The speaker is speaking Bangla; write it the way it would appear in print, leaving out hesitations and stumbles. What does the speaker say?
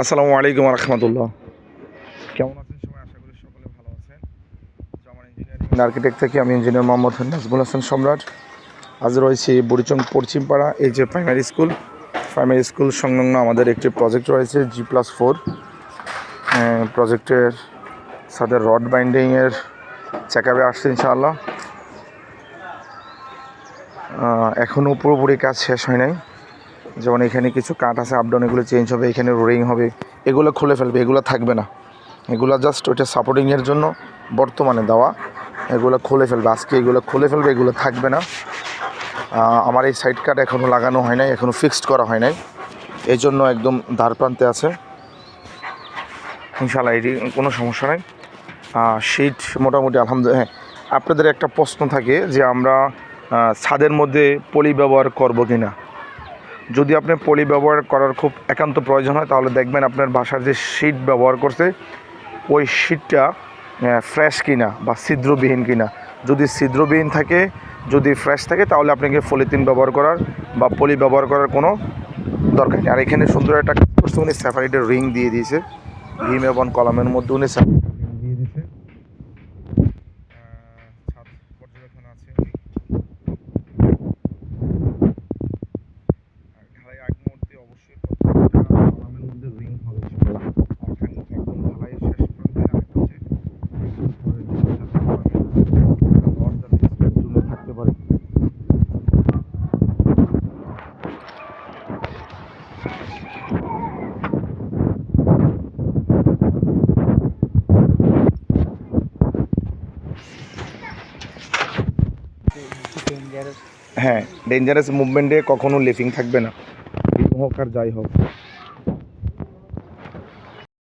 আসসালামু আলাইকুম রহমতুল্লাহ। কেমন আছেন সবাই? আশা করি সকলে ভালো আছেন। জামান ইঞ্জিনিয়ারিং আর্কিটেক্ট থেকে আমি ইঞ্জিনিয়ার মোহাম্মদ নাজমুল হাসান সম্রাট। আজ রয়েছে বুড়িচং পশ্চিমপাড়া, এই যে প্রাইমারি স্কুল সংলগ্ন আমাদের একটি প্রজেক্ট রয়েছে G+4 প্রজেক্টের সাথে রড বাইন্ডিংয়ের চেকআপে আসছে ইনশাআল্লাহ। এখনও পুরোপুরি কাজ শেষ হয় নাই। যেমন এখানে কিছু কাট আছে, আপডাউন, এগুলো চেঞ্জ হবে, এখানে রোলিং হবে, এগুলো খুলে ফেলবে, এগুলো থাকবে না, এগুলো জাস্ট ওইটা সাপোর্টিংয়ের জন্য বর্তমানে দেওয়া, এগুলো খুলে ফেলবে আজকে, এগুলো খুলে ফেলবে, এগুলো থাকবে না। আমার এই সাইড কাট এখনও লাগানো হয় নাই, এখনও ফিক্সড করা হয় নাই, এই জন্য একদম ধার প্রান্তে আছে। ইনশাআল্লাহ এটি কোনো সমস্যা নাই। শীট মোটামুটি আলহামদুলিল্লাহ। হ্যাঁ, আপনাদের একটা প্রশ্ন থাকে যে আমরা ছাদের মধ্যে পলি ব্যবহার করব কি না। যদি আপনি পলি ব্যবহার করার খুব একান্ত প্রয়োজন হয় তাহলে দেখবেন আপনার বাসার যে শীট ব্যবহার করছে ওই শীটটা ফ্রেশ কিনা বা ছিদ্রবিহীন কিনা। যদি ছিদ্রবিহীন থাকে, যদি ফ্রেশ থাকে, তাহলে আপনাকে পলিথিন ব্যবহার করার বা পলি ব্যবহার করার কোনো দরকার নেই। আর এখানে সুন্দর একটা কাজ করছে, উনি স্যাফারিটের রিং দিয়ে দিয়েছে, ভীম এবং কলামের মধ্যে উনি দিয়ে দিয়েছে। ছাদ পর্যবেক্ষণ আছে, ঢালাই আগ মুহূর্তে অবশ্যই প্রত্যেকটা কলামের মধ্যে রিং হবে ইনশাআল্লাহ। আর একদম ঢালাইয়ের শেষ প্রান্তে আরেকটা হচ্ছে ঝুলে থাকতে পারে। হ্যাঁ, ডেঞ্জারাস মুভমেন্টে কখনো লিফিং থাকবে না, হোক আর যাই হোক।